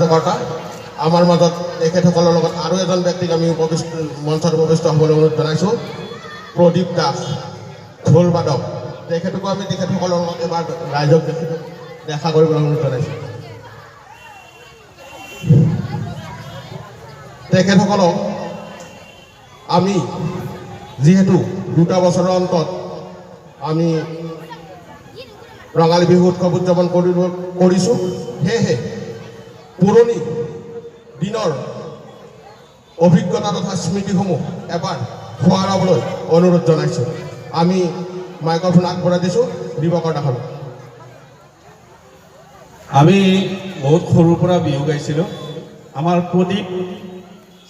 কৰ্মকৰ্তা আমাৰ মাজত তেখেতসকলৰ লগত আৰু এজন ব্যক্তিক আমি মঞ্চত উপবিষ্ট হ'বলৈ অনুৰোধ জনাইছোঁ প্ৰদীপ দাস ঢোল বাদক তেখেতকো আমি তেখেতসকলৰ লগত এবাৰ ৰাইজক দেখা কৰিবলৈ অনুৰোধ জনাইছোঁ তেখেতসকলক আমি যিহেতু 2টা বছৰৰ অন্তত আমি ৰঙালী বিহু উৎসৱ উদযাপন কৰিছোঁ সেয়েহে পুৰণি দিনৰ অভিজ্ঞতা তথা স্মৃতিসমূহ এবাৰ সোঁৱৰাবলৈ অনুৰোধ জনাইছোঁ আমি মাইক্ৰফোন আগবঢ়াই দিছোঁ দিবকৰ দাসক আমি বহুত সৰুৰ পৰা বিহু গাইছিলোঁ আমাৰ প্ৰদীপ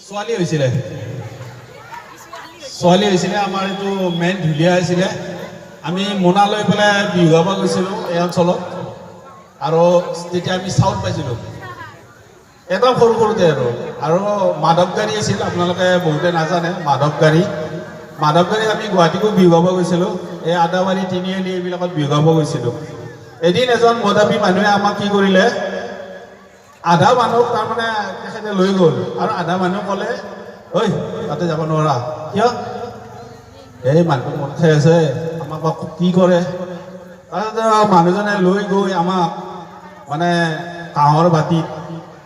ছোৱালী হৈছিলে আমাৰ এইটো মেইন ঢুলীয়া হৈছিলে আমি মোনা লৈ পেলাই বিহু গাব গৈছিলোঁ এই অঞ্চলত আৰু তেতিয়া আমি চাউল পাইছিলোঁ একদম সৰুতে আৰু মাধৱ গাড়ী আছিল আপোনালোকে বহুতে নাজানে মাধৱ গাড়ী আমি গুৱাহাটীকো বিহু গাব গৈছিলোঁ এই আদাবাৰী তিনিআলি এইবিলাকত বিহু গাব গৈছিলোঁ এদিন এজন মদাবী মানুহে আমাক কি কৰিলে আধা মানুহক তাৰমানে তেখেতে লৈ গ'ল আৰু আধা মানুহ ক'লে ঐ তাতে যাব নোৱাৰা কিয় এই মানুহটো মদ খাই আছে আমাক কি কৰে তাৰপিছত মানুহজনে লৈ গৈ আমাক মানে কাঁহৰ বাতিত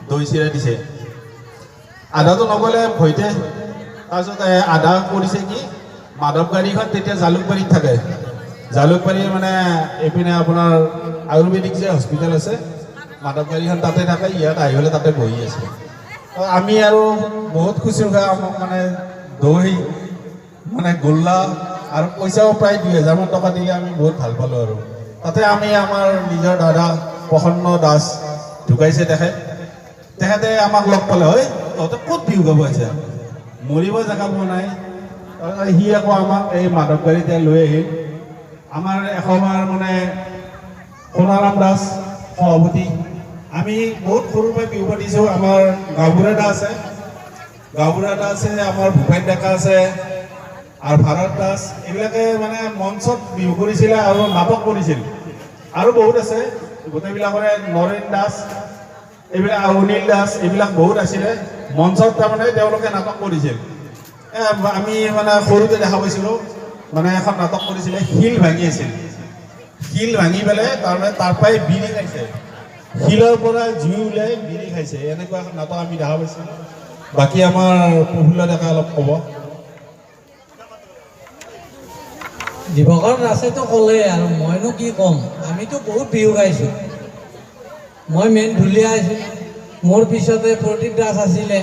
দৈ চিৰা দিছে আধাটো নগ'লে ভয়তে তাৰপিছত আধা কৰিছে কি মাধৱ গাড়ীখন তেতিয়া জালুকবাৰীত থাকে জালুকবাৰী মানে এইপিনে আপোনাৰ আয়ুৰ্বেদিক যে হস্পিটেল আছে মাধৱ গাড়ীখন তাতে থাকে ইয়াত আহি পেলাই তাতে বহি আছে আমি আৰু বহুত খুচি খাই আমাক মানে দৈ মানে গোল্লা আৰু পইচাও প্ৰায় 2000 মান টকা দিলে আমি বহুত ভাল পালোঁ আৰু তাতে আমি আমাৰ নিজৰ দাদা প্ৰসন্ন দাস ঢুকাইছে তেখেতে আমাক লগ পালে হয় তহঁতে ক'ত বিহু গাব আহিছে মৰিব জেগা পোৱা নাই সি আকৌ আমাক এই মাধৱ গাড়ীতে লৈ আহিল আমাৰ এসময়ৰ মানে সোণাৰাম দাস সভাপতি আমি বহুত সৰুৰ পৰা বিহু পাতিছোঁ আমাৰ গাঁওবুঢ়া দা আছে আমাৰ ভূপেন ডেকা আছে আৰু ভাৰত দাস এইবিলাকে মানে মঞ্চত বিহু কৰিছিলে আৰু নাটক কৰিছিল আৰু বহুত আছে গোটেইবিলাকৰে নৰেন দাস এইবিলাক অনিল দাস এইবিলাক বহুত আছিলে মঞ্চত তাৰমানে তেওঁলোকে নাটক কৰিছিল আমি মানে সৰুতে দেখা পাইছিলোঁ মানে এখন নাটক কৰিছিলে শিল ভাঙি আছিল শিল ভাঙি পেলাই তাৰমানে তাৰ পৰাই বিৰি খাইছে শিলৰ পৰা জুই ওলাই বিৰি খাইছে এনেকুৱা এখন নাটক আমি দেখা পাইছিলোঁ বাকী আমাৰ প্ৰফুল্ল ডেকা অলপ ক'ব দিবকৰ ৰাস্তাটো ক'লে আৰু মইনো কি ক'ম আমিতো বহুত বিহু গাইছোঁ মই মেইন ঢুলীয়া আছোঁ মোৰ পিছতে প্ৰদীপ দাস আছিলে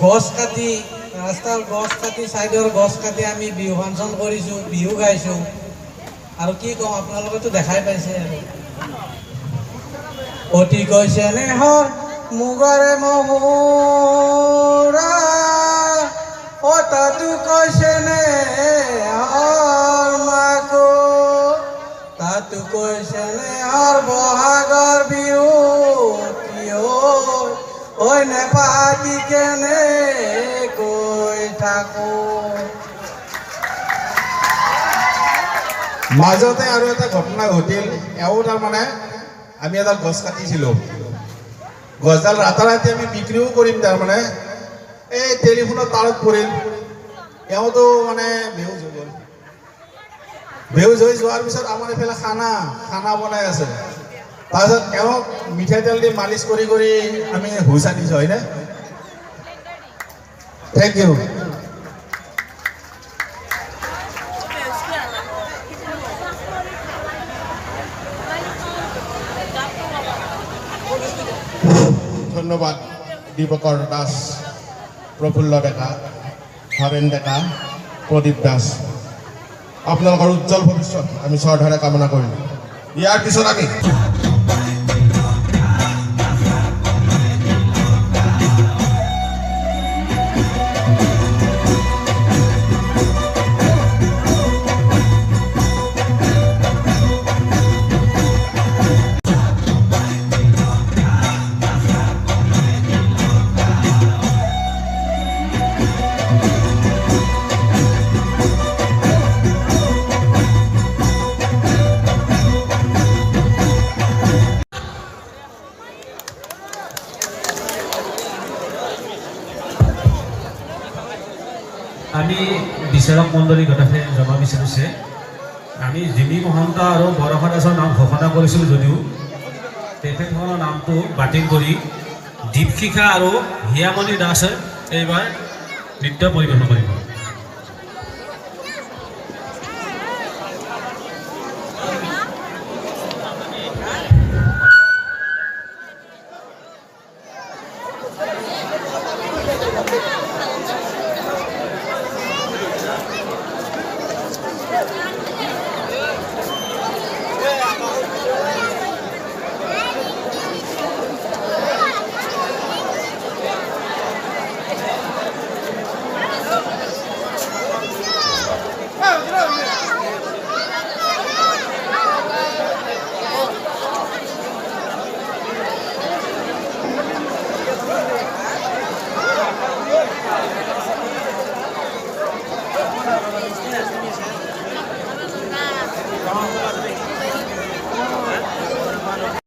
গছ কাটি ৰাস্তাৰ গছ কাটি ছাইডৰ গছ কাটি আমি বিহু ফাংচন কৰিছোঁ বিহু গাইছোঁ আৰু কি ক'ম আপোনালোকেতো দেখাই পাইছে আৰু অতি কৈছে নেহৰ মুগৰে মহুৰা ও তাতু কৈছে নে মাকো তাতু কৈছে নে বহাগৰ বিহু ঐ নেপাতি কেনে গৈ থাকো মাজতে আৰু এটা ঘটনা ঘটিল এওঁ তাৰমানে আমি এডাল গছ কাটিছিলোঁ গছডাল ৰাতাৰাতি আমি বিক্ৰীও কৰিম তাৰমানে এই টেলিফোনৰ তাৰত পৰিল এওঁতো মানে বেহুজ হৈ যোৱাৰ পিছত আমাৰ এইফালে খানা বনাই আছে তাৰপিছত এওঁক মিঠাই তেল দি মালিচ কৰি আমি হুচ আনিছোঁ হয়নে থেংক ইউ ধন্যবাদ দিবকৰ দাস প্ৰফুল্ল ডেকা হৰেণ ডেকা প্ৰদীপ দাস আপোনালোকৰ উজ্জ্বল ভৱিষ্যত আমি শ্ৰদ্ধাৰে কামনা কৰিলোঁ ইয়াৰ পিছত আমি সেৱক মণ্ডলী গোটাতে জনাব বিচাৰিছে আমি জিমি মহন্ত আৰু বৰষা দাসৰ নাম ঘোষণা কৰিছিলোঁ যদিও তেখেতসকলৰ নামটো বাতিল কৰি দীপশিখা আৰু হিয়ামণি দাসে এইবাৰ নৃত্য পৰিৱেশন কৰিব।